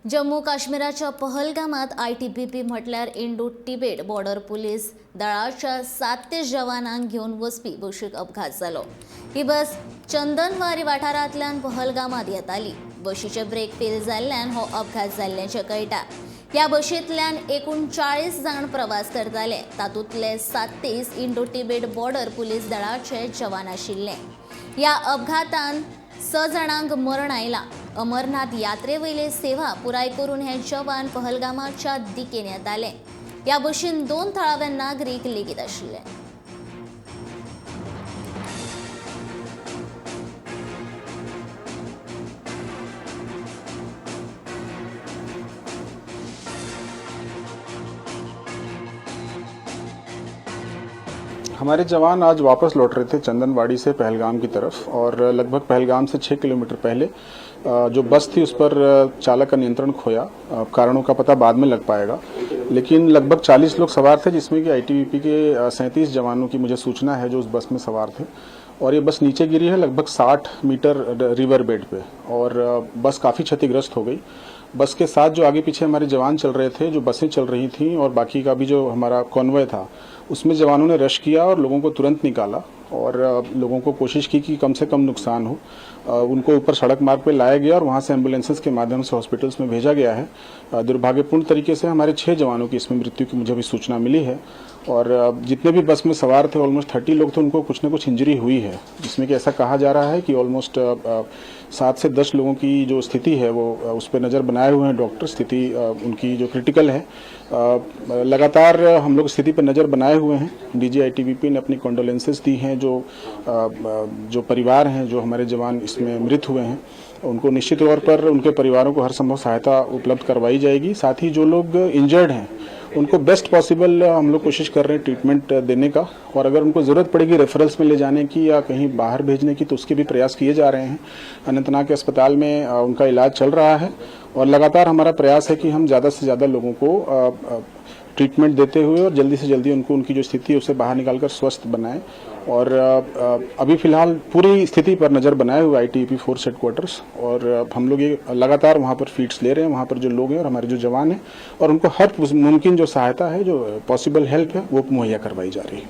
Jammu काश्मीराच्या पहलगामात ITBP म्हटल्यार Indo Tibet border police दळाच्या 37 जवानांक घेऊन वचपी बशीक अपघात जालो। ही बस चंदनवारी वाठारांतल्यान पहलगामात येताली। बशीचे ब्रेक फेल जाल्ल्यान हो अपघात जाल्ल्याचें कळटा। ह्या बशींतल्यान एकूण 40 जाण प्रवास करताले, तातूंतले 37 इंडो तिबेट बॉर्डर पुलीस दळाचे जवान आशिल्ले। ह्या अपघातान 6 जाणांक मरण आयला। अमरनाथ यात्रेवयले सेवा पुराय करून हे जवान पहलगामाच्या दिकेन येताले। ह्या बशीन 2 थळावे नागरिक लेगीत आशिल्ले। हमारे जवान आज वापस लौट रहे थे चंदनवाड़ी से पहलगाम की तरफ, और लगभग पहलगाम से 6 किलोमीटर पहले जो बस थी उस पर चालक का नियंत्रण खोया। कारणों का पता बाद में लग पाएगा, लेकिन लगभग 40 लोग सवार थे, जिसमें कि ITBP के 37 जवानों की मुझे सूचना है जो उस बस में सवार थे। और ये बस नीचे गिरी है लगभग 60 मीटर रिवर बेड पे, और बस काफ़ी क्षतिग्रस्त हो गई। बस के साथ जो आगे पीछे हमारे जवान चल रहे थे, जो बसें चल रही थीं, और बाकी का भी जो हमारा कॉन्वॉय था, उसमें जवानों ने रश किया और लोगों को तुरंत निकाला और लोगों को कोशिश की कि कम से कम नुकसान हो। उनको ऊपर सड़क मार्ग पे लाया गया और वहाँ से एम्बुलेंसेस के माध्यम से हॉस्पिटल्स में भेजा गया है। दुर्भाग्यपूर्ण तरीके से हमारे 6 जवानों की इसमें मृत्यु की मुझे भी सूचना मिली है, और जितने भी बस में सवार थे ऑलमोस्ट 30 लोग थे, उनको कुछ न कुछ इंजरी हुई है, जिसमें कि ऐसा कहा जा रहा है कि ऑलमोस्ट 7 से 10 लोगों की जो स्थिति है वो उस पर नज़र बनाए हुए हैं डॉक्टर। स्थिति उनकी जो क्रिटिकल है, लगातार हम लोग स्थिति पर नज़र बनाए हुए हैं। DG ITBP ने अपनी कंडोलेंसेस दी हैं जो परिवार हैं, जो हमारे जवान इसमें मृत हुए हैं, उनको निश्चित तौर पर उनके परिवारों को हर संभव सहायता उपलब्ध करवाई जाएगी। साथ ही जो लोग इंजर्ड हैं उनको बेस्ट पॉसिबल हम लोग कोशिश कर रहे हैं ट्रीटमेंट देने का, और अगर उनको ज़रूरत पड़ेगी रेफरल्स में ले जाने की या कहीं बाहर भेजने की तो उसके भी प्रयास किए जा रहे हैं। अनंतनाग के अस्पताल में उनका इलाज चल रहा है, और लगातार हमारा प्रयास है कि हम ज़्यादा से ज़्यादा लोगों को ट्रीटमेंट देते हुए और जल्दी से जल्दी उनकी जो स्थिति है उसे बाहर निकालकर स्वस्थ बनाएं। और अभी फिलहाल पूरी स्थिति पर नज़र बनाए हुए ITBP फोर्स हेडक्वार्टर्स, और हम लोग ये लगातार वहाँ पर फीड्स ले रहे हैं, वहाँ पर जो लोग हैं और हमारे जो जवान हैं, और उनको हर मुमकिन जो सहायता है, जो पॉसिबल हेल्प है, वो मुहैया करवाई जा रही है।